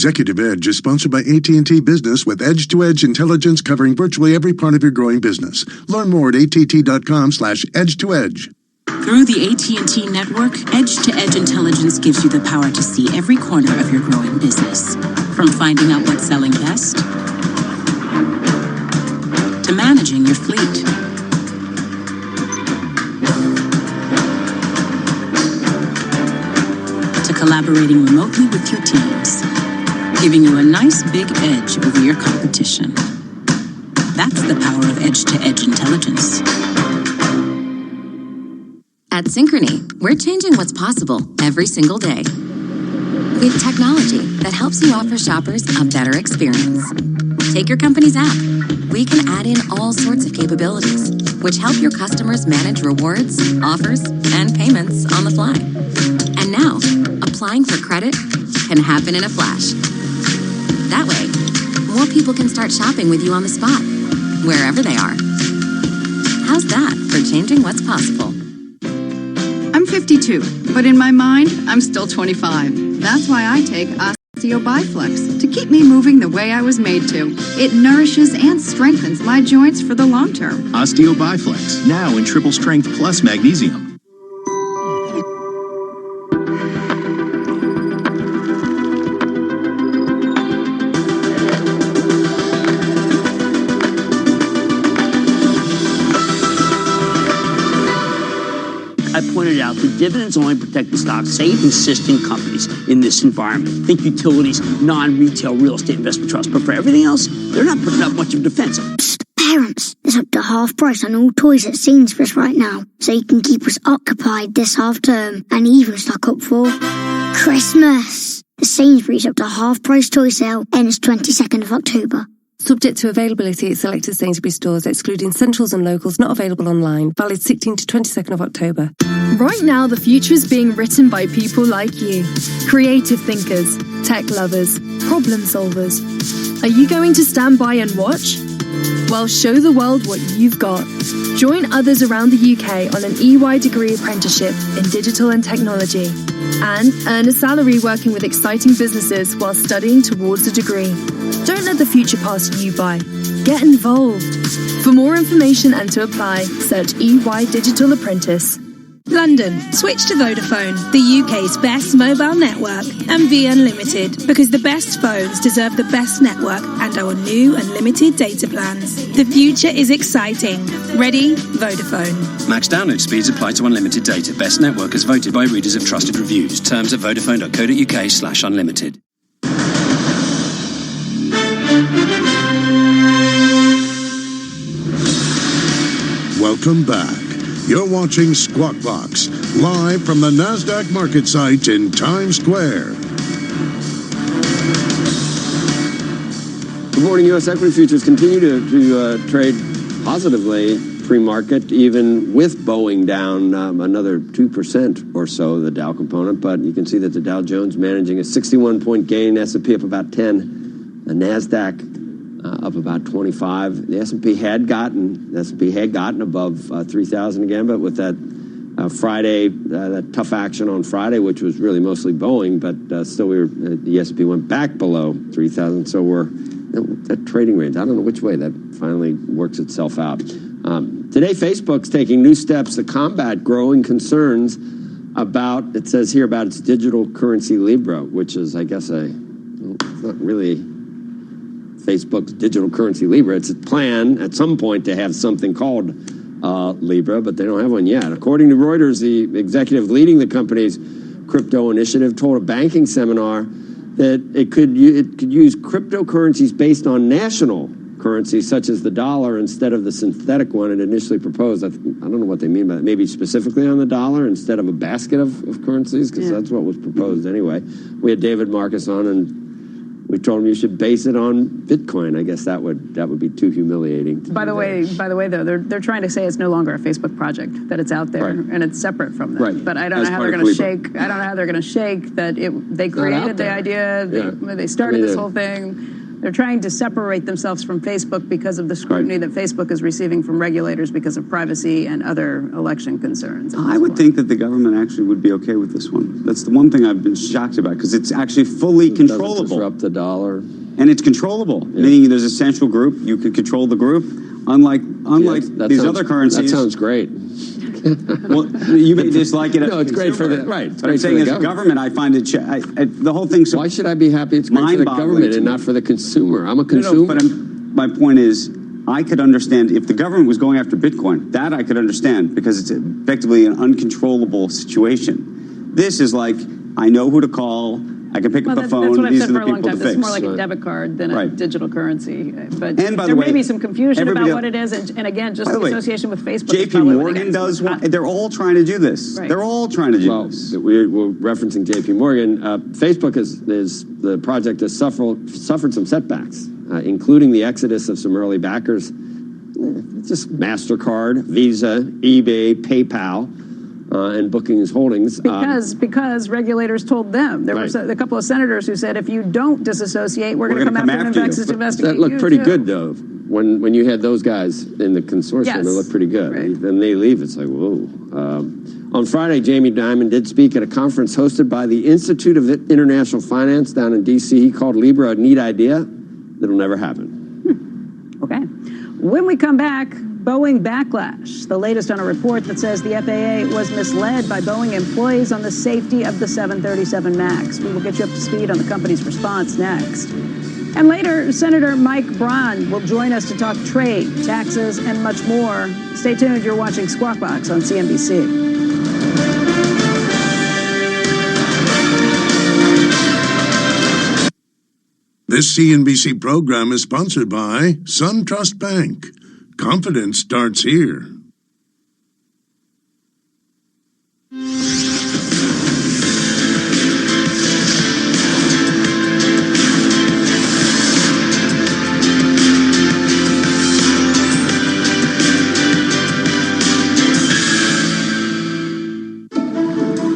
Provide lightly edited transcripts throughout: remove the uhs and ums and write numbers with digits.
Executive Edge is sponsored by AT&T Business with edge-to-edge intelligence covering virtually every part of your growing business. Learn more at att.com/edge-to-edge. Through the AT&T network, edge-to-edge intelligence gives you the power to see every corner of your growing business. From finding out what's selling best, to managing your fleet, to collaborating remotely with your teams, giving you a nice big edge over your competition. That's the power of edge-to-edge intelligence. At Synchrony, we're changing what's possible every single day. With technology that helps you offer shoppers a better experience. Take your company's app. We can add in all sorts of capabilities, which help your customers manage rewards, offers, and payments on the fly. And now, applying for credit can happen in a flash. That way, more people can start shopping with you on the spot, wherever they are. How's that for changing what's possible? I'm 52, but in my mind, I'm still 25. That's why I take Osteo Biflex to keep me moving the way I was made to. It nourishes and strengthens my joints for the long term. Osteo Biflex, now in triple strength plus magnesium. I pointed out that dividends only protect the stocks safe and persistent companies in this environment. Think utilities, non-retail real estate investment trusts. But for everything else, they're not putting up much of defense. Psst, parents, it's up to half price on all toys at Sainsbury's right now. So you can keep us occupied this half term and even stock up for Christmas. The Sainsbury's up to half price toy sale ends 22nd of October. Subject to availability at selected Sainsbury's stores, excluding Centrals and Locals, not available online. Valid 16th to 22nd of October. Right now, the future is being written by people like you. Creative thinkers, tech lovers, problem solvers. Are you going to stand by and watch? Well, show the world what you've got. Join others around the UK on an EY degree apprenticeship in digital and technology. And earn a salary working with exciting businesses while studying towards a degree. Don't let the future pass you by. Get involved. For more information and to apply, search EY Digital Apprentice. London, switch to Vodafone, the UK's best mobile network, and be unlimited, because the best phones deserve the best network and our new unlimited data plans. The future is exciting. Ready? Vodafone. Max download speeds apply to unlimited data. Best network as voted by readers of trusted reviews. Terms at vodafone.co.uk/unlimited. Welcome back. You're watching Squawk Box, live from the NASDAQ market site in Times Square. Good morning. U.S. equity futures continue to trade positively pre-market, even with Boeing down another 2% or so, the Dow component. But you can see that the Dow Jones managing a 61-point gain, S&P up about 10, the NASDAQ up about 25. The S&P had gotten above 3,000 again, but with that Friday, that tough action on Friday, which was really mostly Boeing, but still the S&P went back below 3,000. So we're at trading range. I don't know which way that finally works itself out. Today, Facebook's taking new steps to combat growing concerns about, it says here, about its digital currency Libra, which is, I guess, it's not really Facebook's digital currency Libra. It's a plan at some point to have something called Libra, but they don't have one yet. According to Reuters, the executive leading the company's crypto initiative told a banking seminar that it could use cryptocurrencies based on national currencies such as the dollar instead of the synthetic one it initially proposed. I don't know what they mean by that. Maybe specifically on the dollar instead of a basket of currencies, because that's what was proposed anyway. We had David Marcus on, and we told him you should base it on Bitcoin. I guess that would be too humiliating. By the way, though, they're trying to say it's no longer a Facebook project, that it's out there and it's separate from them. Right. But I don't know how they're going to shake. I don't know how they're going to shake that they created the idea. They started this whole thing. They're trying to separate themselves from Facebook because of the scrutiny that Facebook is receiving from regulators because of privacy and other election concerns. I would think that the government actually would be okay with this one. That's the one thing I've been shocked about, because it's actually fully controllable. Doesn't disrupt the dollar. And it's controllable, meaning there's a central group. You could control the group, unlike these other currencies. That sounds great. Well, you may dislike it. No, it's great for the right. But I'm saying as a government, I find it. The whole thing. Why should I be happy? It's great for the government and not for the consumer. I'm a consumer. No, but my point is, I could understand if the government was going after Bitcoin. That I could understand, because it's effectively an uncontrollable situation. This is like, I know who to call. I can pick up the phone. That's what I've These said are for the a long people time. to This is fix. more like a debit card than a digital currency. But And by there the way, may be some confusion about everybody what it is. And again, just the association with Facebook. JP Morgan does one. They're all trying to do this. Right. They're all trying to do this. We're referencing JP Morgan. Facebook is the project has suffered some setbacks, including the exodus of some early backers. Just MasterCard, Visa, eBay, PayPal. And Bookings Holdings. Because regulators told them. There were a couple of senators who said, if you don't disassociate, we're going to come after you and investigate That looked pretty good, though. When you had those guys in the consortium, it looked pretty good. Right. Then they leave, it's like, whoa. On Friday, Jamie Dimon did speak at a conference hosted by the Institute of International Finance down in D.C. He called Libra a neat idea that'll never happen. Okay. When we come back, Boeing backlash, the latest on a report that says the FAA was misled by Boeing employees on the safety of the 737 MAX. We will get you up to speed on the company's response next. And later, Senator Mike Braun will join us to talk trade, taxes, and much more. Stay tuned. You're watching Squawk Box on CNBC. This CNBC program is sponsored by SunTrust Bank. Confidence starts here.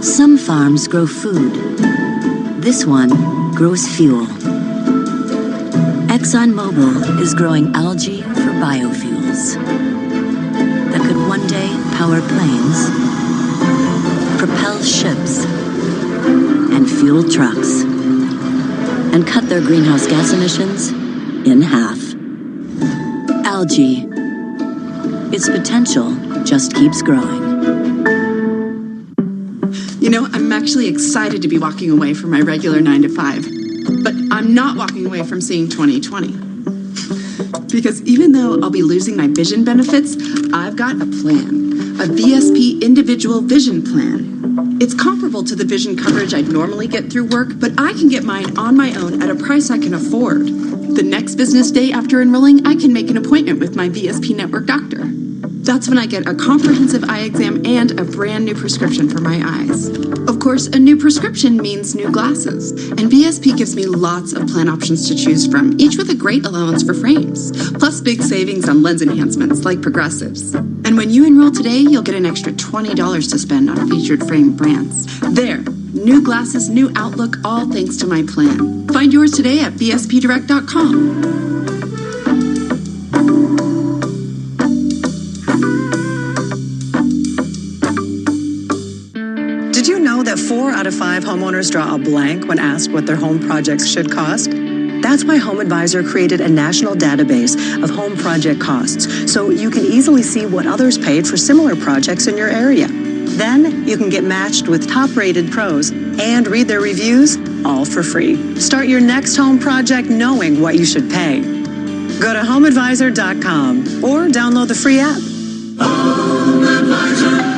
Some farms grow food. This one grows fuel. ExxonMobil is growing algae for biofuels that could one day power planes, propel ships, and fuel trucks, and cut their greenhouse gas emissions in half. Algae. Its potential just keeps growing. You know, I'm actually excited to be walking away from my regular 9-to-5, but I'm not walking away from seeing 2020. Because even though I'll be losing my vision benefits, I've got a plan, a VSP individual vision plan. It's comparable to the vision coverage I'd normally get through work, but I can get mine on my own at a price I can afford. The next business day after enrolling, I can make an appointment with my VSP network doctor. That's when I get a comprehensive eye exam and a brand new prescription for my eyes. Of course, a new prescription means new glasses, and VSP gives me lots of plan options to choose from, each with a great allowance for frames, plus big savings on lens enhancements like progressives. And when you enroll today, you'll get an extra $20 to spend on featured frame brands. There, new glasses, new outlook, all thanks to my plan. Find yours today at vspdirect.com. Did you know that 4 out of 5 homeowners draw a blank when asked what their home projects should cost? That's why Home Advisor created a national database of home project costs, so you can easily see what others paid for similar projects in your area. Then you can get matched with top-rated pros and read their reviews, all for free. Start your next home project knowing what you should pay. Go to homeadvisor.com or download the free app. Home Advisor.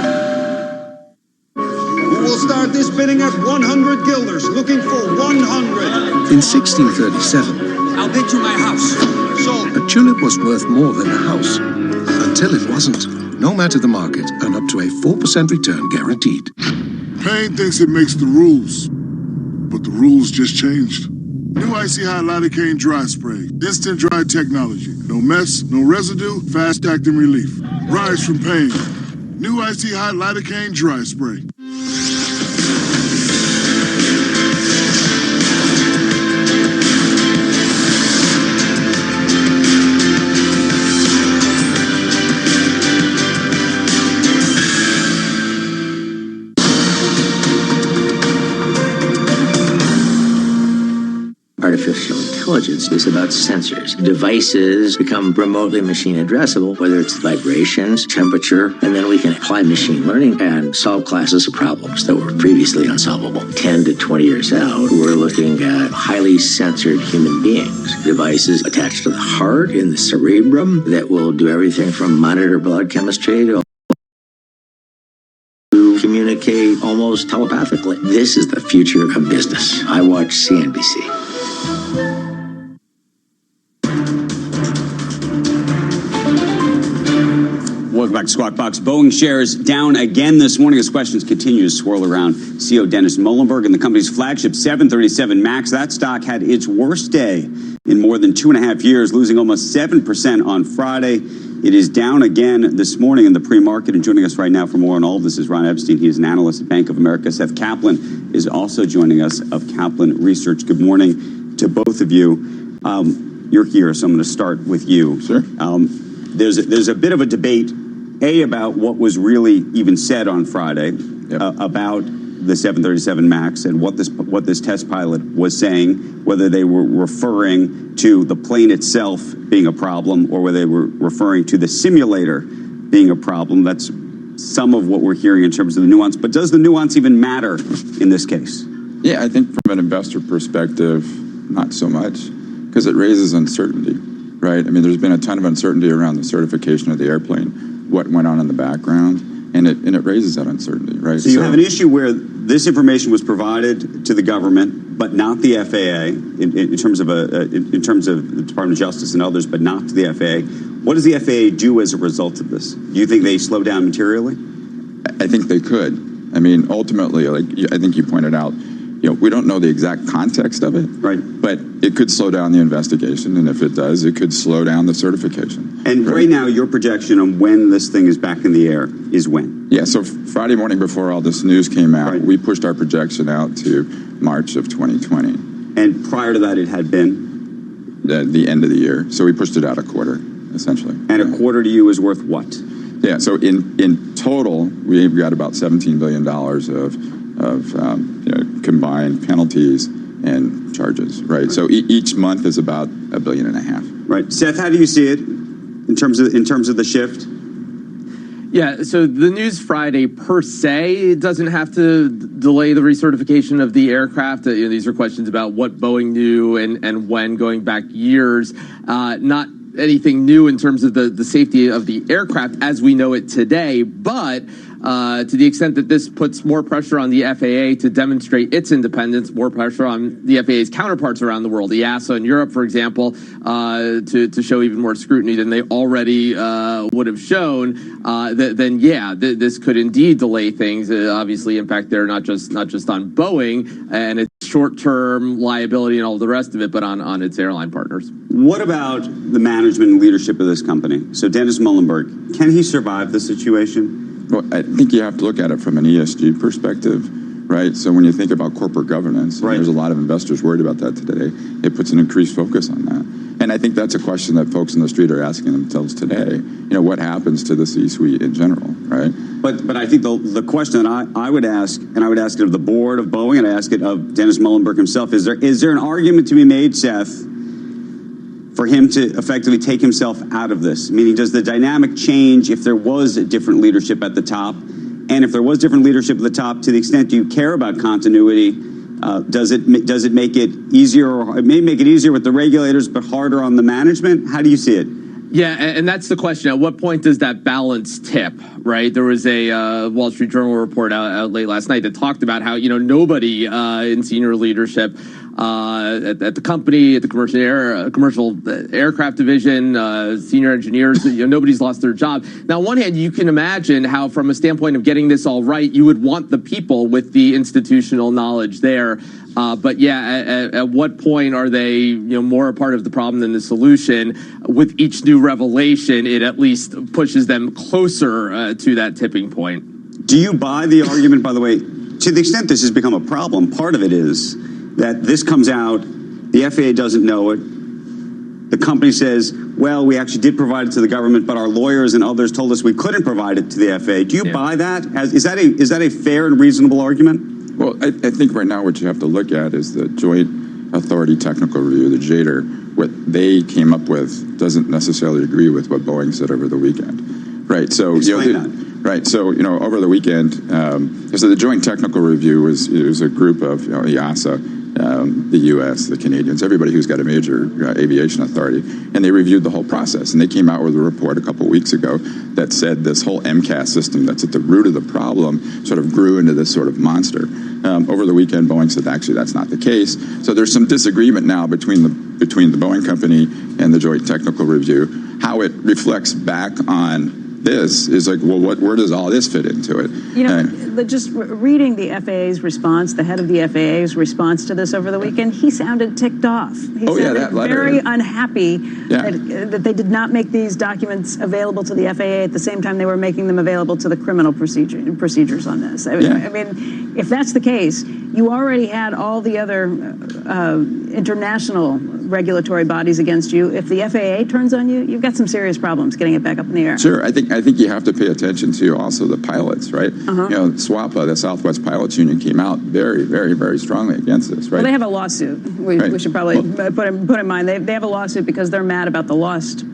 We'll start this bidding at 100 guilders, looking for 100. In 1637, I'll bid you my house. Sold. a tulip was worth more than a house. Until it wasn't. No matter the market, and up to a 4% return guaranteed. Payne thinks it makes the rules, but the rules just changed. New Icy Hot Lidocaine Dry Spray. Instant dry technology. No mess, no residue, fast acting relief. Rise from pain. New Icy Hot Lidocaine Dry Spray. artificial intelligence is about sensors. Devices become remotely machine addressable, whether it's vibrations, temperature, and then we can apply machine learning and solve classes of problems that were previously unsolvable. 10 to 20 years out, we're looking at highly censored human beings, devices attached to the heart in the cerebrum that will do everything from monitor blood chemistry to communicate almost telepathically. This is the future of business. I watch CNBC. Welcome back to Squawk Box. Boeing shares down again this morning as questions continue to swirl around CEO Dennis Muhlenberg and the company's flagship 737 MAX. That stock had its worst day in more than 2.5 years, losing almost 7% on Friday. It is down again this morning in the pre-market. And joining us right now for more on all of this is Ron Epstein. He is an analyst at Bank of America. Seth Kaplan is also joining us of Kaplan Research. Good morning to both of you. You're here, so I'm going to start with you. Sure. There's a bit of a debate, about what was really even said on Friday about the 737 MAX and what this test pilot was saying, whether they were referring to the plane itself being a problem or whether they were referring to the simulator being a problem. That's some of what we're hearing in terms of the nuance. But does the nuance even matter in this case? Yeah, I think from an investor perspective, not so much, because it raises uncertainty, right? I mean, there's been a ton of uncertainty around the certification of the airplane, what went on in the background, and it raises that uncertainty, right? So you have an issue where this information was provided to the government, but not the FAA, in terms of the Department of Justice and others, but not to the FAA. What does the FAA do as a result of this? Do you think they slow down materially? I think they could. I mean, ultimately, like I think you pointed out, we don't know the exact context of it, right? But it could slow down the investigation, and if it does, it could slow down the certification. And right now, your projection on when this thing is back in the air is when? Yeah, so Friday morning before all this news came out, we pushed our projection out to March of 2020. And prior to that, it had been? The end of the year. So we pushed it out a quarter, essentially. And a quarter to you is worth what? Yeah, so in total, we've got about $17 billion of combined penalties and charges, right? So each month is about $1.5 billion. Right. Seth, how do you see it in terms of the shift? Yeah, so the news Friday per se doesn't have to delay the recertification of the aircraft. These are questions about what Boeing knew and when, going back years. Not anything new in terms of the safety of the aircraft as we know it today, but to the extent that this puts more pressure on the FAA to demonstrate its independence, more pressure on the FAA's counterparts around the world, the EASA in Europe, for example, to show even more scrutiny than they already would have shown, then this could indeed delay things. Obviously, impact there not just on Boeing and its short-term liability and all the rest of it, but on its airline partners. What about the management and leadership of this company? So Dennis Muhlenberg, can he survive the situation? Well, I think you have to look at it from an ESG perspective, right? So when you think about corporate governance, and there's a lot of investors worried about that today, it puts an increased focus on that. And I think that's a question that folks in the street are asking themselves today. What happens to the C-suite in general, right? But I think the question that I would ask, and I would ask it of the board of Boeing, and I ask it of Dennis Muhlenberg himself, is there an argument to be made, Seth, for him to effectively take himself out of this? Meaning, does the dynamic change if there was a different leadership at the top? And if there was different leadership at the top, to the extent you care about continuity, does it make it easier, or it may make it easier with the regulators, but harder on the management? How do you see it? Yeah, and that's the question. At what point does that balance tip, right? There was a Wall Street Journal report out late last night that talked about how, nobody in senior leadership at the company, at the commercial aircraft division, senior engineers, nobody's lost their job. Now, on one hand, you can imagine how, from a standpoint of getting this all right, you would want the people with the institutional knowledge there. But at what point are they, more a part of the problem than the solution? With each new revelation, it at least pushes them closer to that tipping point. Do you buy the argument, by the way, to the extent this has become a problem, part of it is that this comes out, the FAA doesn't know it, the company says, well, we actually did provide it to the government, but our lawyers and others told us we couldn't provide it to the FAA. Do you buy that? Is that a fair and reasonable argument? Well, I think right now what you have to look at is the joint Authority Technical Review, the JATR, what they came up with doesn't necessarily agree with what Boeing said over the weekend. Right. So, right. So, over the weekend, so the Joint Technical Review was a group of EASA, the U.S., the Canadians, everybody who's got a major aviation authority, and they reviewed the whole process. And they came out with a report a couple weeks ago that said this whole MCAS system that's at the root of the problem sort of grew into this sort of monster. Over the weekend, Boeing said, actually, that's not the case. So there's some disagreement now between the Boeing company and the Joint Technical Review. How it reflects back on this is like, well, where does all this fit into it? Just reading the FAA's response, the head of the FAA's response to this over the weekend, he sounded ticked off. He sounded very unhappy that they did not make these documents available to the FAA at the same time they were making them available to the criminal procedures on this. I mean, if that's the case, you already had all the other international regulatory bodies against you. If the FAA turns on you, you've got some serious problems getting it back up in the air. Sure. I think you have to pay attention to also the pilots, right? SWAPA, the Southwest Pilots Union, came out very, very, very strongly against this, right? Well, they have a lawsuit. We should probably put in mind they have a lawsuit because they're mad about the lost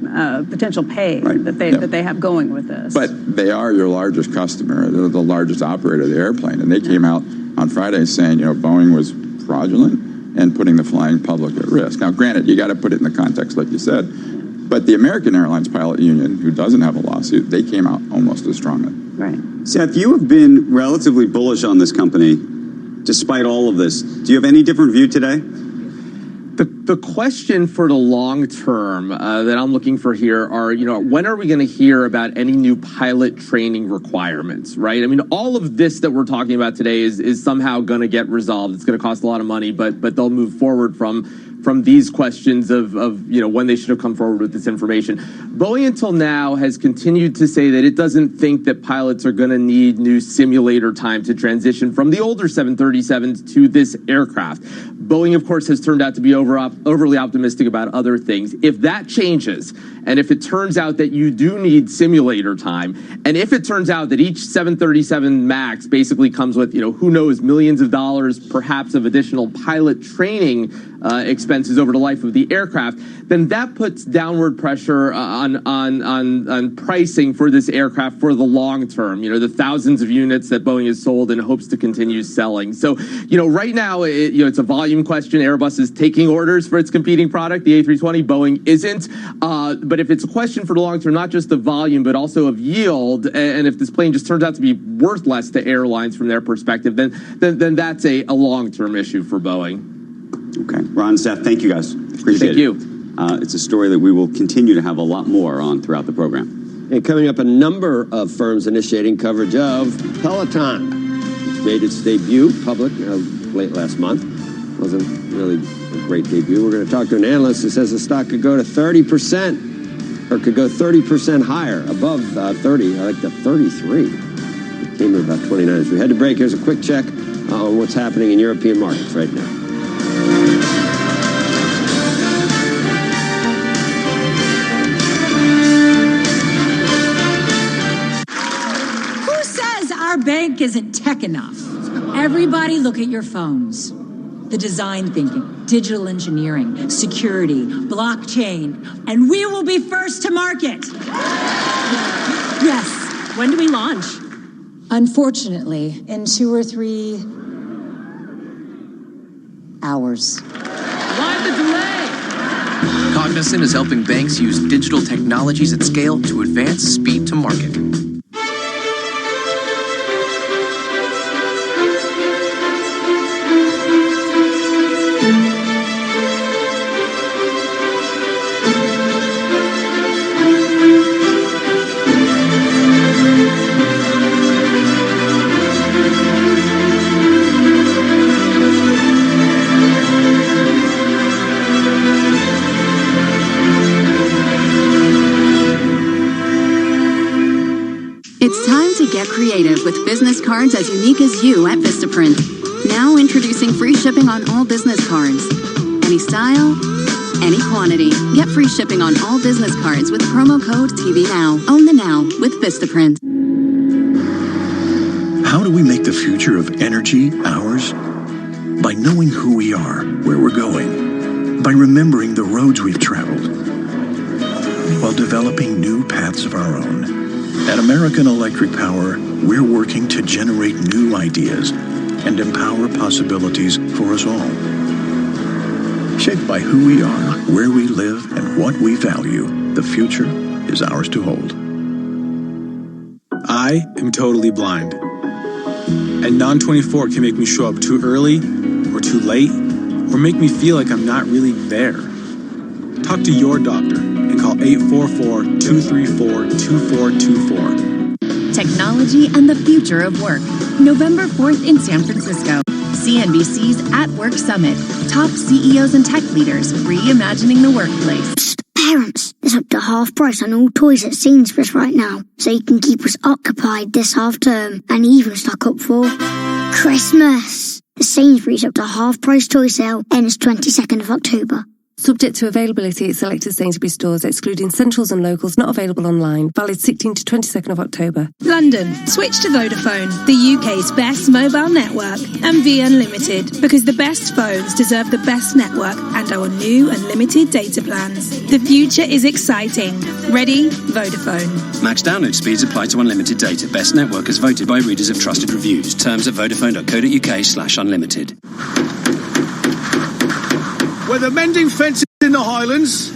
potential pay that they have going with this. But they are your largest customer. They're the largest operator of the airplane, and they came out on Friday saying, Boeing was fraudulent and putting the flying public at risk. Now, granted, you got to put it in the context, like you said, but the American Airlines Pilot Union, who doesn't have a lawsuit, they came out almost as strongly. Right. Seth, you have been relatively bullish on this company despite all of this. Do you have any different view today? The question for the long term that I'm looking for here are, when are we going to hear about any new pilot training requirements, right? I mean, all of this that we're talking about today is somehow going to get resolved. It's going to cost a lot of money, but they'll move forward from these questions of when they should have come forward with this information. Boeing until now has continued to say that it doesn't think that pilots are going to need new simulator time to transition from the older 737s to this aircraft. Boeing, of course, has turned out to be overly optimistic about other things. If that changes, and if it turns out that you do need simulator time, and if it turns out that each 737 MAX basically comes with, who knows, millions of dollars, perhaps of additional pilot training expenses over the life of the aircraft, then that puts downward pressure on pricing for this aircraft for the long term. The thousands of units that Boeing has sold and hopes to continue selling. So, right now, it's a volume question. Airbus is taking orders for its competing product, the A320. Boeing isn't. But if it's a question for the long term, not just of volume, but also of yield, and if this plane just turns out to be worth less to airlines from their perspective, then that's a long-term issue for Boeing. Okay. Ron, Seth, thank you guys. Appreciate it. Thank you. It's a story that we will continue to have a lot more on throughout the program. And coming up, a number of firms initiating coverage of Peloton. It's made its debut public late last month. Wasn't really a great debut. We're going to talk to an analyst who says the stock could go to 30%, or could go 30% higher, above 30, I like the 33. It came to about 29. As we head to break, here's a quick check on what's happening in European markets right now. Who says our bank isn't tech enough? Everybody look at your phones. The design thinking, digital engineering, security, blockchain, and we will be first to market. Yes. When do we launch? Unfortunately, in 2 or 3 hours. Why the delay? Cognizant is helping banks use digital technologies at scale to advance speed to market. It's time to get creative with business cards as unique as you at Vistaprint. Now introducing free shipping on all business cards. Any style, any quantity. Get free shipping on all business cards with promo code TVNOW. Own the now with Vistaprint. How do we make the future of energy ours? By knowing who we are, where we're going, by remembering the roads we've traveled, while developing new paths of our own. At American Electric Power, we're working to generate new ideas and empower possibilities for us all. Shaped by who we are, where we live, and what we value, the future is ours to hold. I am totally blind. And Non-24 can make me show up too early or too late, or make me feel like I'm not really there. Talk to your doctor and call 844-234-2424. Technology and the future of work. November 4th in San Francisco. CNBC's At Work Summit. Top CEOs and tech leaders reimagining the workplace. Parents, it's up to half price on all toys at Sainsbury's right now, so you can keep us occupied this half term and even stock up for Christmas. The Sainsbury's up to half price toy sale ends 22nd of October. Subject to availability at selected Sainsbury's stores, excluding Centrals and Locals, not available online. Valid 16th to 22nd of October. London, switch to Vodafone, the UK's best mobile network, and Be Unlimited, because the best phones deserve the best network and our new unlimited data plans. The future is exciting. Ready? Vodafone. Max download speeds apply to unlimited data. Best network as voted by readers of trusted reviews. Terms at vodafone.co.uk/unlimited. Whether mending fences in the Highlands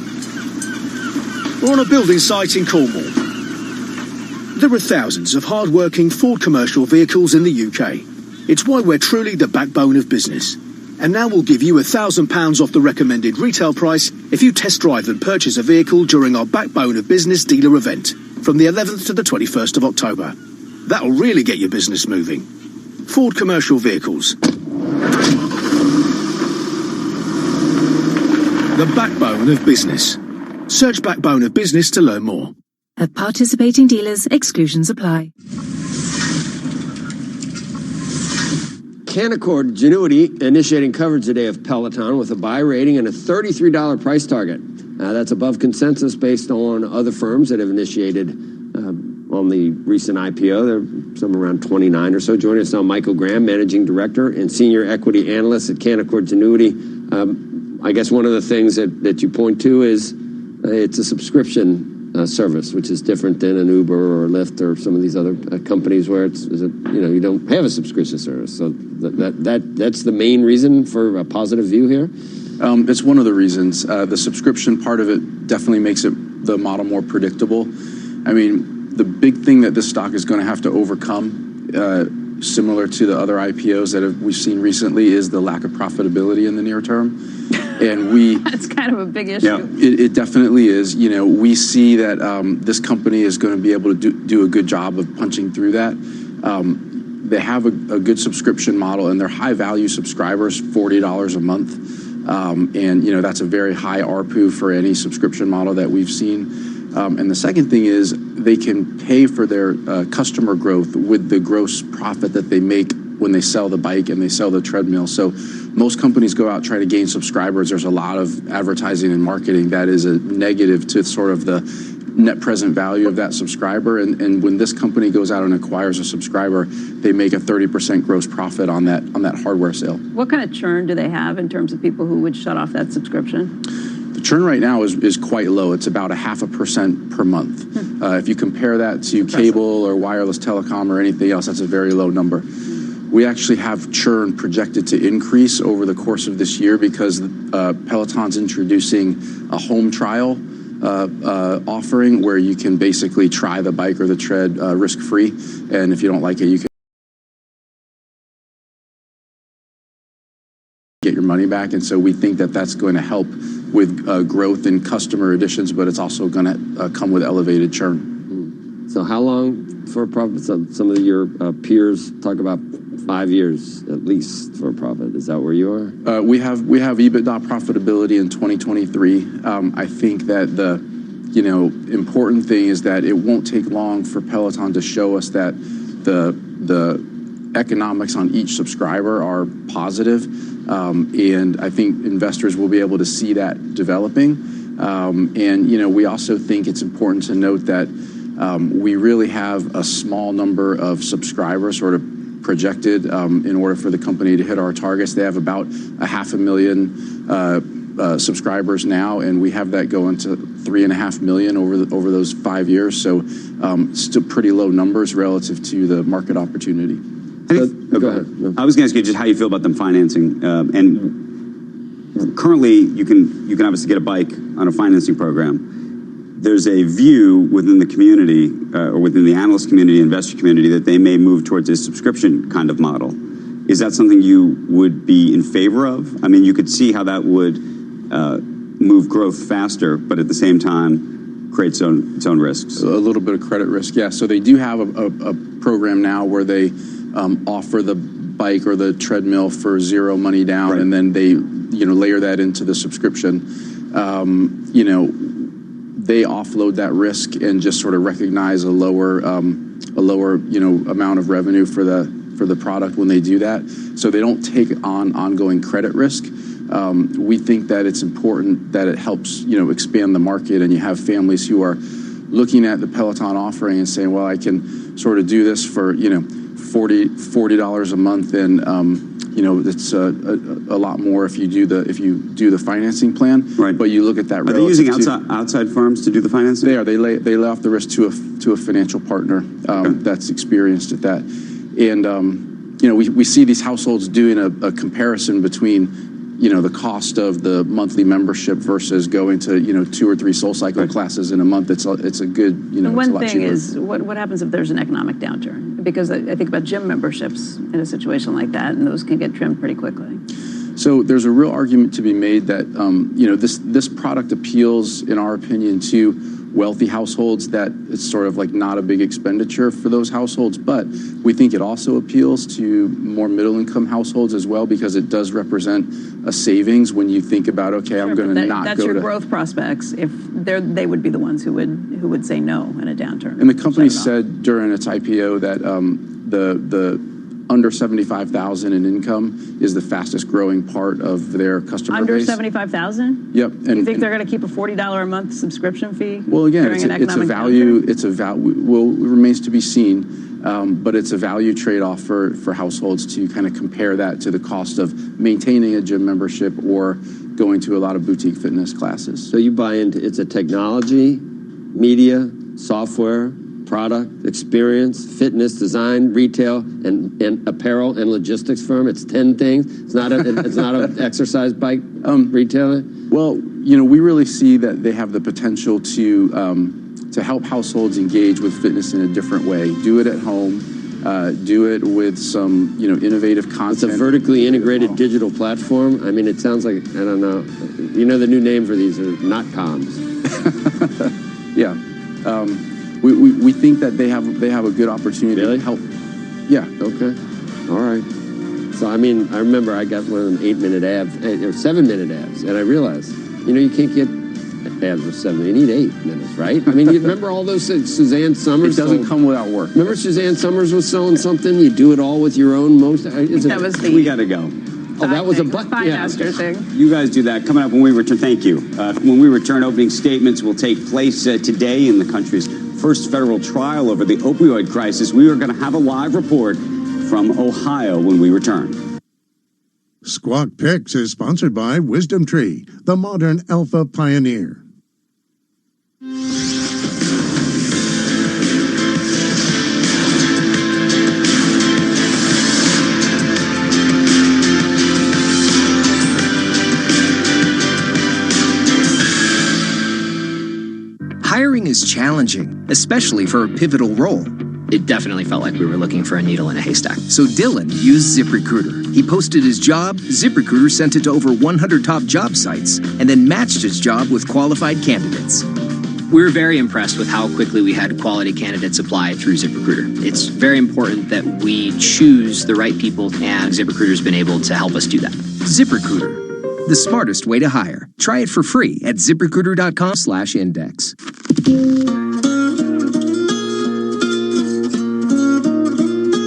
or on a building site in Cornwall, there are thousands of hard-working Ford commercial vehicles in the UK. It's why we're truly the backbone of business. And now we'll give you £1,000 off the recommended retail price if you test drive and purchase a vehicle during our Backbone of Business dealer event from the 11th to the 21st of October. That'll really get your business moving. Ford commercial vehicles. The backbone of business. Search Backbone of Business to learn more. At participating dealers, exclusions apply. Canaccord Genuity initiating coverage today of Peloton with a buy rating and a $33 price target. That's above consensus based on other firms that have initiated on the recent IPO. There are some around 29 or so. Joining us now, Michael Graham, Managing Director and Senior Equity Analyst at Canaccord Genuity. I guess one of the things that you point to is it's a subscription service, which is different than an Uber or Lyft or some of these other companies where you don't have a subscription service. So that's the main reason for a positive view here. It's one of the reasons. The subscription part of it definitely makes the model more predictable. I mean, the big thing that this stock is going to have to overcome, similar to the other IPOs that we've seen recently, is the lack of profitability in the near term. And that's kind of a big issue. Yeah, it definitely is. You know, we see that this company is going to be able to do a good job of punching through that. They have a good subscription model, and they're high-value subscribers, $40 a month. And, you know, that's a very high ARPU for any subscription model that we've seen. And the second thing is they can pay for their customer growth with the gross profit that they make when they sell the bike and they sell the treadmill. So most companies go out, try to gain subscribers. There's a lot of advertising and marketing that is a negative to sort of the net present value of that subscriber. And when this company goes out and acquires a subscriber, they make a 30% gross profit on that hardware sale. What kind of churn do they have in terms of people who would shut off that subscription? The churn right now is quite low. It's about 0.5% per month. If you compare that to cable or wireless telecom or anything else, that's a very low number. We actually have churn projected to increase over the course of this year because Peloton's introducing a home trial offering where you can basically try the bike or the tread risk-free, and if you don't like it, you can get your money back. And so we think that that's going to help with growth in customer additions, but it's also going to come with elevated churn. So how long for a profit? Some of your peers talk about 5 years at least for a profit. Is that where you are? We have EBITDA profitability in 2023. I think that the important thing is that it won't take long for Peloton to show us that the economics on each subscriber are positive, and I think investors will be able to see that developing. And we also think it's important to note that we really have a small number of subscribers, sort of projected in order for the company to hit our targets. They have about 500,000 subscribers now, and we have that going to 3.5 million over those 5 years. So still pretty low numbers relative to the market opportunity. Go ahead. I was going to ask you just how you feel about them financing. And currently, you can obviously get a bike on a financing program. There's a view within the community, or within the analyst community, investor community, that they may move towards a subscription kind of model. Is that something you would be in favor of? I mean, you could see how that would move growth faster, but at the same time create its own risks. A little bit of credit risk, yeah. So they do have a program now where they offer the bike or the treadmill for zero money down, right, and then they layer that into the subscription. They offload that risk and just sort of recognize a lower amount of revenue for the product when they do that. So they don't take on ongoing credit risk. We think that it's important that it helps expand the market, and you have families who are looking at the Peloton offering and saying, well, I can sort of do this for $40 a month, and it's a lot more if you do the financing plan. Right. But you look at that. Are they using outside firms to do the financing? They are. They lay off the risk to a financial partner that's experienced at that. And we see these households doing a comparison between the cost of the monthly membership versus going to 2 or 3 SoulCycle classes in a month. It's a good One thing is what happens if there's an economic downturn? Because I think about gym memberships in a situation like that, and those can get trimmed pretty quickly. So there's a real argument to be made that this product appeals, in our opinion, to wealthy households, that it's sort of like not a big expenditure for those households. But we think it also appeals to more middle-income households as well, because it does represent a savings when you think about, okay, I'm going to not that's go your to growth prospects. If they would be the ones who would say no in a downturn. And the company said during its IPO that the under 75,000 in income is the fastest growing part of their customer under base. Under 75,000? Yep. And you think they're going to keep a $40 a month subscription fee? Well, again, it's a value. Downturn? It's a value. Well, it remains to be seen, but it's a value trade-off for households to kind of compare that to the cost of maintaining a gym membership or going to a lot of boutique fitness classes. So you buy into it's a technology, media, software, product, experience, fitness, design, retail, and apparel and logistics firm. It's 10 things. It's not an exercise bike retailer. Well, we really see that they have the potential to help households engage with fitness in a different way. Do it at home. Do it with some innovative content. It's a vertically integrated digital platform. I mean, it sounds like, I don't know. The new name for these are not comms. Yeah. We think that they have a good opportunity to help. Yeah. Okay. All right. So, I mean, I remember I got one of them 8-minute ads, or 7-minute ads, and I realized, you can't get ads with 7. You need 8 minutes, right? I mean, you remember all those Suzanne Summers? It doesn't come without work. Remember Suzanne Summers was selling something? You do it all with your own most. We got to go. Oh, that was a thing. You guys do that. Coming up when we return, thank you. When we return, opening statements will take place today in the country's first federal trial over the opioid crisis. We are going to have a live report from Ohio when we return. Squawk Picks is sponsored by Wisdom Tree, the modern alpha pioneer. Hiring is challenging, especially for a pivotal role. It definitely felt like we were looking for a needle in a haystack. So Dylan used ZipRecruiter. He posted his job, ZipRecruiter sent it to over 100 top job sites, and then matched his job with qualified candidates. We were very impressed with how quickly we had quality candidates apply through ZipRecruiter. It's very important that we choose the right people, and ZipRecruiter's been able to help us do that. ZipRecruiter, the smartest way to hire. Try it for free at ZipRecruiter.com/index.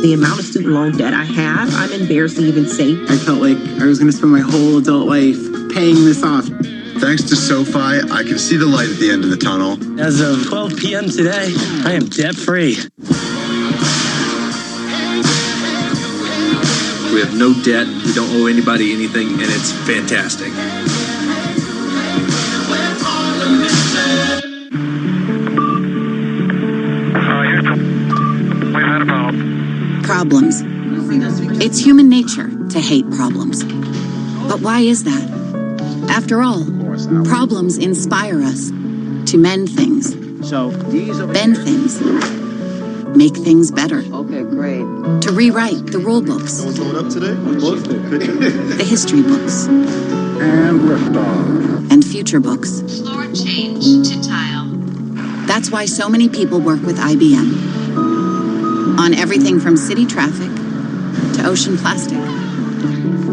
The amount of student loan debt I have, I'm embarrassed to even say. I felt like I was going to spend my whole adult life paying this off. Thanks to SoFi, I can see the light at the end of the tunnel. As of 12 p.m. today, I am debt-free. We have no debt. We don't owe anybody anything, and it's fantastic. Problems. It's human nature to hate problems. But why is that? After all, problems inspire us to mend things, bend things, make things better. Okay, great. To rewrite the rule books, the history books, And liftoff. and future books. Floor change to tile. That's why so many people work with IBM. On everything from city traffic to ocean plastic.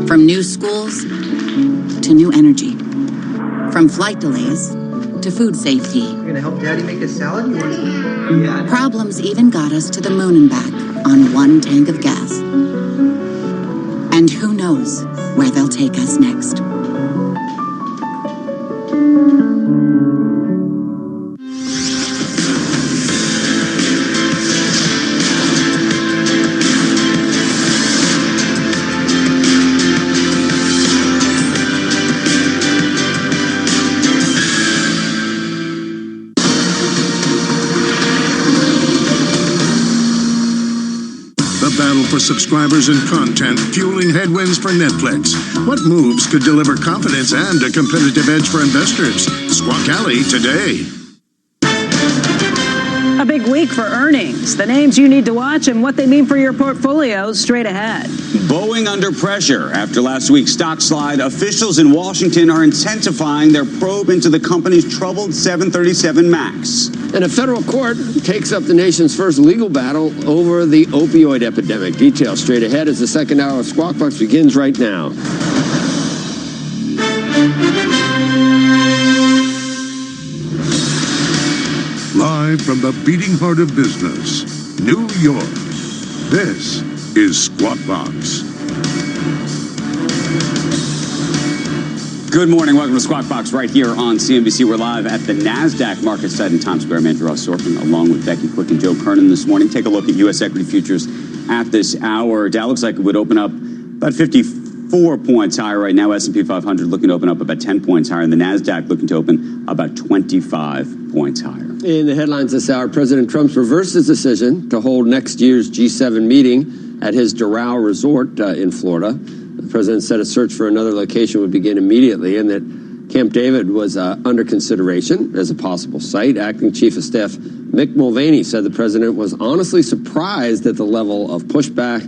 From new schools to new energy. From flight delays to food safety. You're gonna help Daddy make a salad? Yeah. Problems even got us to the moon and back on one tank of gas. And who knows where they'll take us next. The battle for subscribers and content fueling headwinds for Netflix. What moves could deliver confidence and a competitive edge for investors? Squawk Alley today. A big week for earnings. The names you need to watch and what they mean for your portfolio straight ahead. Boeing under pressure after last week's stock slide. Officials in Washington are intensifying their probe into the company's troubled 737 MAX. And a federal court takes up the nation's first legal battle over the opioid epidemic. Details straight ahead as the second hour of Squawk Box begins right now. Live from the beating heart of business, New York. This is Squawk Box. Good morning. Welcome to Squawk Box right here on CNBC. We're live at the NASDAQ market site in Times Square. I'm Andrew Ross Sorkin along with Becky Quick and Joe Kernan this morning. Take a look at U.S. equity futures at this hour. Dow looks like it would open up about 54 points higher right now. S&P 500 looking to open up about 10 points higher. And the NASDAQ looking to open about 25 points higher. In the headlines this hour, President Trump's reversed his decision to hold next year's G7 meeting at his Doral Resort in Florida. The president said a search for another location would begin immediately and that Camp David was under consideration as a possible site. Acting Chief of Staff Mick Mulvaney said the president was honestly surprised at the level of pushback.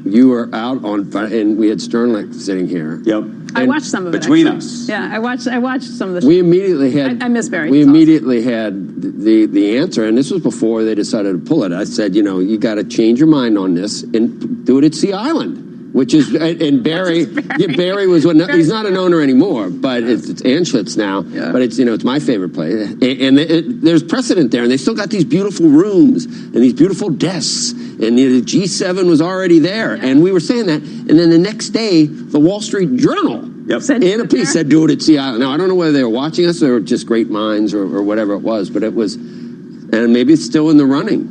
You were out on, and we had Sternlicht sitting here. Yep. I watched some of it. Between actually. us. Yeah, I watched some of the. We immediately had. I miss Barry. We immediately had the answer, and this was before they decided to pull it. I said, you got to change your mind on this and do it at Sea Island, which is and Barry. Barry was he's not an owner anymore, but it's Anschutz now. Yeah. But it's my favorite place, and there's precedent there, and they still got these beautiful rooms and these beautiful desks, and the G7 was already there, and we were saying that, and then the next day, the Wall Street Journal. Yep. In a piece said, do it at Sea Island. Now, I don't know whether they were watching us or just great minds or whatever it was, but it was, and maybe it's still in the running.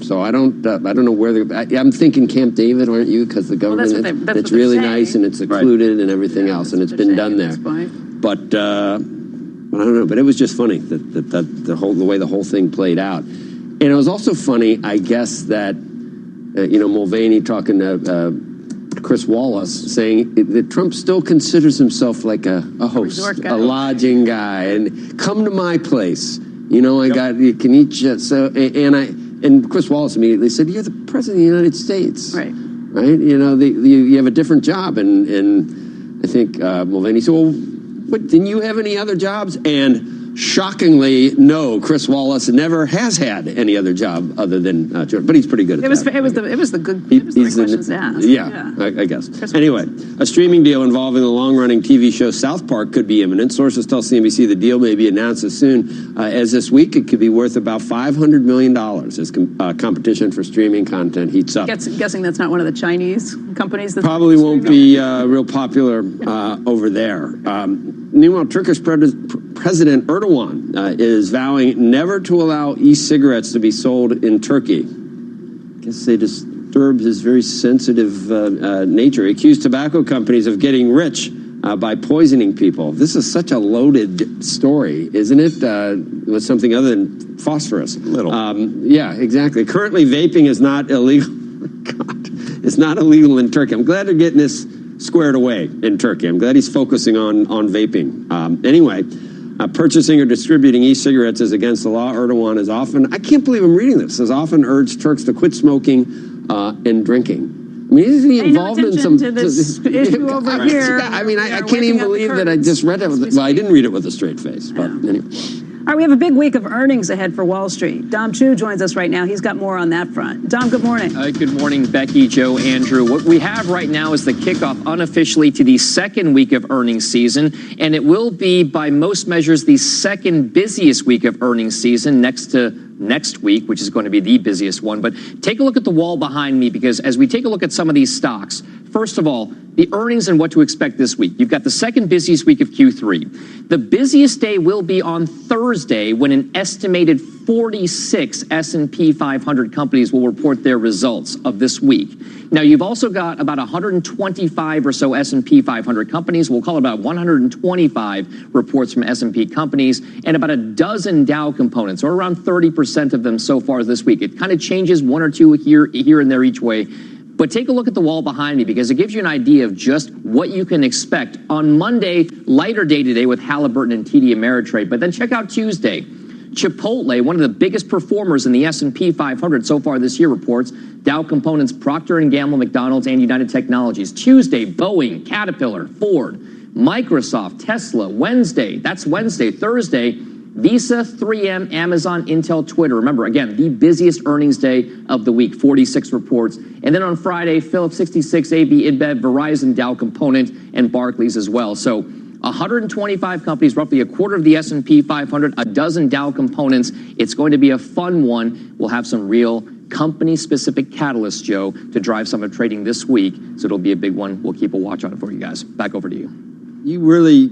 So I don't know where they're, I'm thinking Camp David, aren't you? Because the government, it's really nice and it's secluded and everything else, and it's been done there. But I don't know, but it was just funny that the way the whole thing played out. And it was also funny, I guess, that, Mulvaney talking to, Chris Wallace saying that Trump still considers himself like a host, a lodging guy, and come to my place. You can eat shit. So, and Chris Wallace immediately said, "You're the president of the United States, right? You have a different job." And I think Mulvaney said, "Well, didn't you have any other jobs?" And shockingly, no, Chris Wallace never has had any other job other than but he's pretty good at that. It was the questions to ask. Yeah. I guess. Anyway, a streaming deal involving the long-running TV show South Park could be imminent. Sources tell CNBC the deal may be announced as soon as this week. It could be worth about $500 million as competition for streaming content heats up. Guessing that's not one of the Chinese companies. Probably won't be real popular over there. Meanwhile, Turkish President Erdogan is vowing never to allow e-cigarettes to be sold in Turkey. I guess they just disturb his very sensitive nature. He accused tobacco companies of getting rich by poisoning people. This is such a loaded story, isn't it? With something other than phosphorus. Little. Yeah, exactly. Currently, vaping is not illegal. God, it's not illegal in Turkey. I'm glad they're getting this squared away in Turkey. I'm glad he's focusing on vaping. Anyway, purchasing or distributing e-cigarettes is against the law. Erdogan is often, I can't believe I'm reading this, has often urged Turks to quit smoking and drinking. I mean, is he involved in some... to this issue over here. I mean, I can't even believe that I just read it. Well, I didn't read it with a straight face, but anyway. All right, we have a big week of earnings ahead for Wall Street. Dom Chu joins us right now. He's got more on that front. Dom, good morning. Good morning, Becky, Joe, Andrew. What we have right now is the kickoff unofficially to the second week of earnings season, and it will be, by most measures, the second busiest week of earnings season next to next week, which is going to be the busiest one. But take a look at the wall behind me, because as we take a look at some of these stocks, first of all, the earnings and what to expect this week. You've got the second busiest week of Q3. The busiest day will be on Thursday, when an estimated 46 S&P 500 companies will report their results of this week. Now, you've also got about 125 or so S&P 500 companies. We'll call it about 125 reports from S&P companies, and about a dozen Dow components, or around 30% of them so far this week. It kind of changes one or two here and there each way. But take a look at the wall behind me, because it gives you an idea of just what you can expect. On Monday, lighter day today with Halliburton and TD Ameritrade. But then check out Tuesday. Chipotle, one of the biggest performers in the S&P 500 so far this year, reports. Dow components, Procter & Gamble, McDonald's, and United Technologies. Tuesday, Boeing, Caterpillar, Ford, Microsoft, Tesla. Wednesday, that's Wednesday. Thursday, Visa, 3M, Amazon, Intel, Twitter. Remember, again, the busiest earnings day of the week, 46 reports. And then on Friday, Philips 66, AB, InBev, Verizon, Dow Component, and Barclays as well. So 125 companies, roughly a quarter of the S&P 500, a dozen Dow Components. It's going to be a fun one. We'll have some real company-specific catalysts, Joe, to drive some of trading this week. So it'll be a big one. We'll keep a watch on it for you guys. Back over to you. You really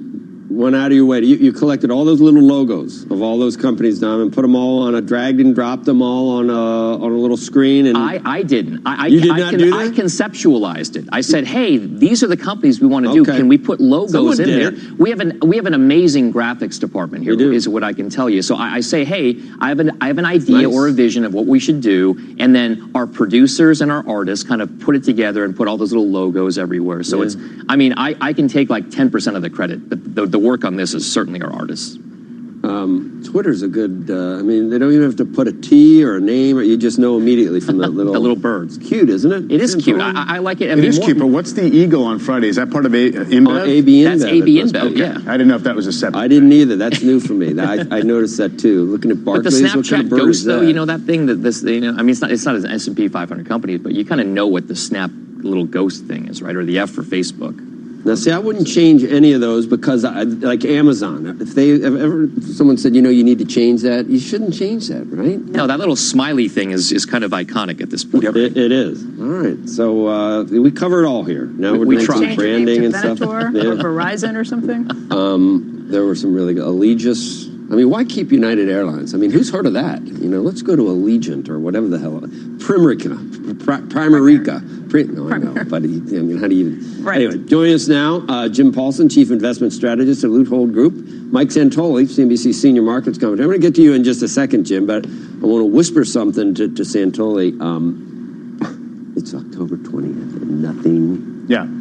went out of your way. You collected all those little logos of all those companies, Dom, and put them all on dragged and dropped them all on a little screen. And I didn't. You did not do that? I conceptualized it. I said, hey, these are the companies we want to do. Can we put logos in there? We have an amazing graphics department here, is what I can tell you. So I say, hey, I have an idea or a vision of what we should do, and then our producers and our artists kind of put it together and put all those little logos everywhere. So it's, I mean, I can take like 10% of the credit. The work on this is certainly our artists. Twitter's a good, I mean, they don't even have to put a T or a name, or you just know immediately from the little... the little birds. It's cute, isn't it? It is cute. I like it. It is cute, but what's the eagle on Friday? Is that part of InBev? AB InBev. That's AB InBev, yeah. I didn't know if that was a separate... I didn't either. That's new for me. I noticed that too. Looking at Barclays, but the what kind of Snapchat bird Ghost, is that? though, you know, that thing that this, you know, I mean, it's not an S&P 500 company, but you kind of know what the Snap little ghost thing is, right? Or the F for Facebook. Now, see, I wouldn't change any of those, because, like Amazon, if someone said, you know, you need to change that, you shouldn't change that, right? No, that little smiley thing is kind of iconic at this point. It is. All right. So we cover it all here. Now we're doing some branding and stuff. Or Verizon or something? There were some really good. Allegiance. I mean, why keep United Airlines? I mean, who's heard of that? You know, let's go to Allegiant or whatever the hell. Primerica. No, I know, but I mean, how do you even... Right. Anyway, joining us now, Jim Paulson, Chief Investment Strategist at Luthold Group. Mike Santoli, CNBC Senior Markets Commentator. I'm going to get to you in just a second, Jim, but I want to whisper something to Santoli. It's October 20th, and nothing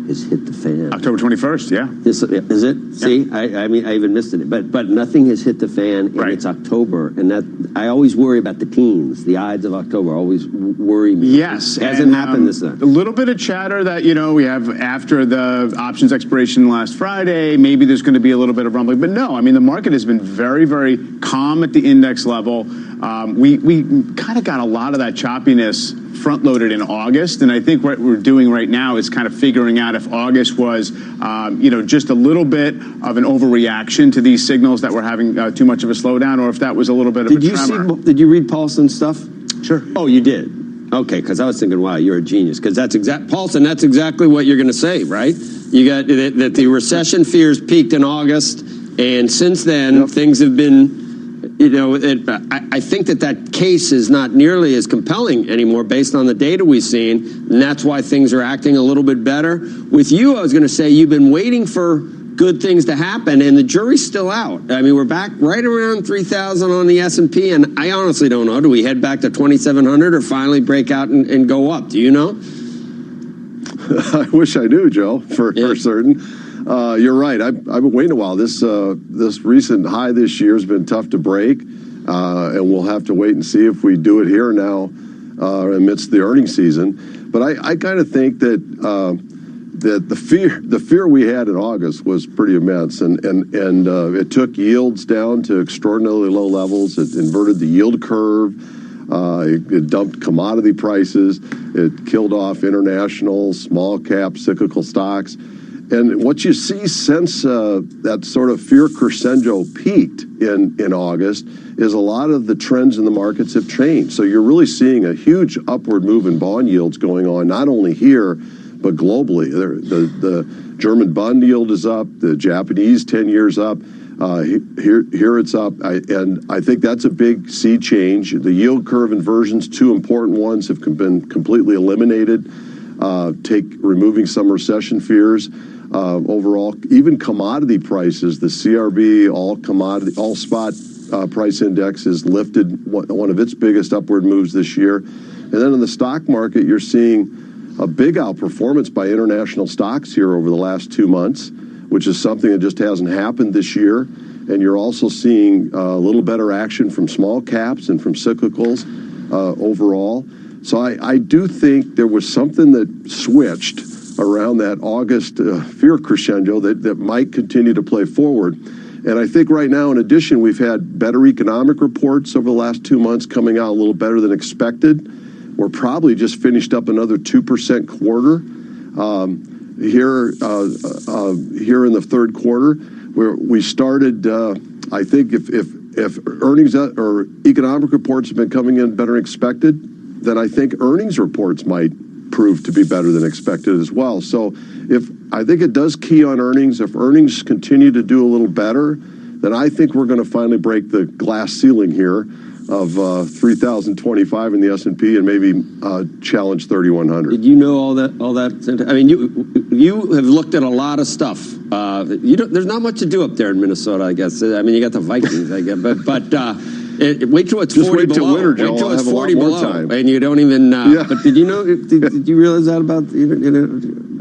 has hit the fan. October 21st, yeah. Is it? Yeah. See, I mean, I even missed it. But nothing has hit the fan, and it's October. And that I always worry about the teens. The Ides of October always worry me. Yes. It hasn't happened this time. A little bit of chatter that, you know, we have after the options expiration last Friday, maybe there's going to be a little bit of rumbling. But no, I mean, the market has been very, very calm at the index level. We kind of got a lot of that choppiness front-loaded in August, and I think what we're doing right now is kind of figuring out if August was, you know, just a little bit of an overreaction to these signals that we're having too much of a slowdown, or if that was a little bit of a tremor. Did you read Paulson's stuff? Sure. Oh, you did? Okay, because I was thinking, wow, you're a genius, because Paulson, that's exactly what you're going to say, right? You got that the recession fears peaked in August, and since then, things have been I think that case is not nearly as compelling anymore based on the data we've seen, and that's why things are acting a little bit better. With you, I was going to say you've been waiting for good things to happen, and the jury's still out. I mean, we're back right around 3,000 on the S&P, and I honestly don't know. Do we head back to 2,700 or finally break out and go up? Do you know? I wish I knew, Joe, for certain. You're right. I've been waiting a while. This recent high this year has been tough to break, and we'll have to wait and see if we do it here now amidst the earnings season. But I kind of think that the fear we had in August was pretty immense, and it took yields down to extraordinarily low levels. It inverted the yield curve. It dumped commodity prices. It killed off international small cap cyclical stocks. And what you see since that sort of fear crescendo peaked in August is a lot of the trends in the markets have changed. So you're really seeing a huge upward move in bond yields going on, not only here, but globally. The German bond yield is up. The Japanese 10 years up. Here it's up. And I think that's a big sea change. The yield curve inversions, two important ones, have been completely eliminated. Removing some recession fears. Overall, even commodity prices, the CRB all spot price index has lifted one of its biggest upward moves this year. And then in the stock market, you're seeing a big outperformance by international stocks here over the last 2 months, which is something that just hasn't happened this year. And you're also seeing a little better action from small caps and from cyclicals overall. So I do think there was something that switched around that August fear crescendo that might continue to play forward. And I think right now, in addition, we've had better economic reports over the last 2 months coming out a little better than expected. We're probably just finished up another 2% quarter here in the third quarter, where we started. I think if earnings or economic reports have been coming in better than expected, then I think earnings reports might prove to be better than expected as well. So I think it does key on earnings. If earnings continue to do a little better, then I think we're going to finally break the glass ceiling here of 3,025 in the S&P and maybe challenge 3,100. Did you know all that? I mean, you have looked at a lot of stuff. There's not much to do up there in Minnesota, I guess. I mean, you got the Vikings, I guess, but wait till it's 40 below. Winter, Joe. Wait till it's I'll have 40 a lot more below, time. and you don't even. But did you know? Did you realize that about?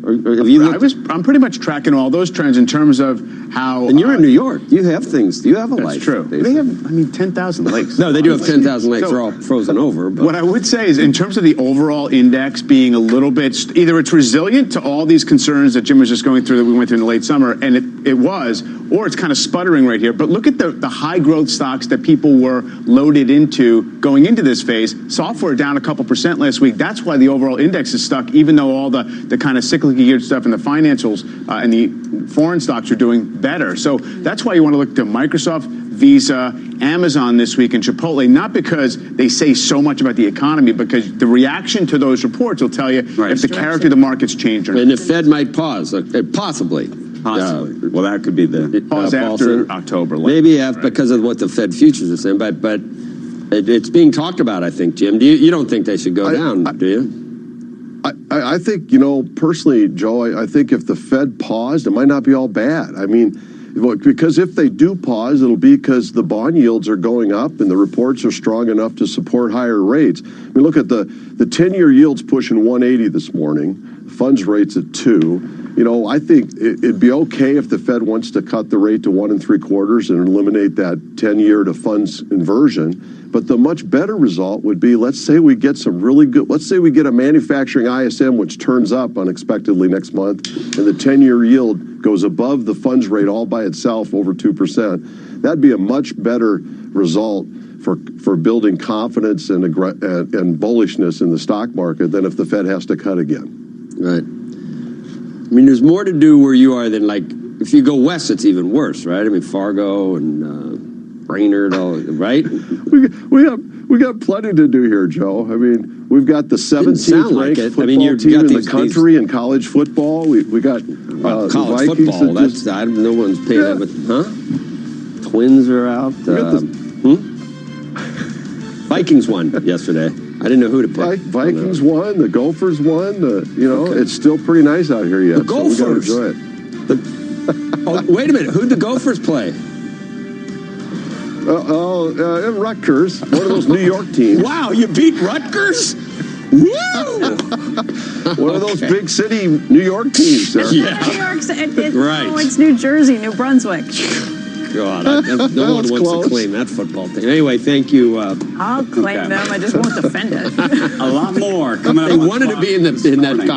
Or have you I'm pretty much tracking all those trends in terms of how. And you're in New York. You have things. You have a life. That's true. They have, 10,000 lakes. No, they do have 10,000 lakes. They're all frozen over. But. What I would say is, in terms of the overall index being a little bit, either it's resilient to all these concerns that Jim was just going through that we went through in the late summer, and it was, or it's kind of sputtering right here. But look at the high growth stocks that people were loaded into going into this phase. Software down a couple % last week. That's why the overall index is stuck, even though all the kind of cyclically geared stuff in the financials and the foreign stocks are doing better. So that's why you want to look to Microsoft, Visa, Amazon this week, and Chipotle, not because they say so much about the economy, because the reaction to those reports will tell you if the character of the market's changed or not. And the Fed might pause, possibly. Possibly. Well, that could be the pause after October. Maybe because of what the Fed futures are saying, but it's being talked about, I think, Jim. You don't think they should go down, do you? I think, personally, Joe, I think if the Fed paused, it might not be all bad. I mean, because if they do pause, it'll be because the bond yields are going up and the reports are strong enough to support higher rates. I mean, look at the 10-year yields pushing 180 this morning, funds rates at 2. I think it'd be okay if the Fed wants to cut the rate to 1 3/4 and eliminate that 10-year to funds inversion. But the much better result would be, let's say we get a manufacturing ISM which turns up unexpectedly next month, and the 10-year yield goes above the funds rate all by itself over 2%. That'd be a much better result for building confidence and bullishness in the stock market than if the Fed has to cut again. Right. I mean, there's more to do where you are than, like, if you go west, it's even worse, right? I mean, Fargo and Brainerd, right? We got plenty to do here, Joe. I mean, we've got the 17th ranked football team in the country in college football. We got college the Vikings football. No one's paying that, but Twins are out. Vikings won yesterday. I didn't know who to pick. Vikings won. The Gophers won. It's still pretty nice out here yet. The Gophers. So we gotta enjoy it. Oh, wait a minute. Who'd the Gophers play? Rutgers, one of those New York teams. Wow, you beat Rutgers? Woo! One of those big city New York teams, sir. New York, Right. No, it's New Jersey, New Brunswick. God, no one wants to claim that football team. Anyway, thank you. I'll claim them. I just won't defend it. A lot more coming up. They wanted to be in that conference.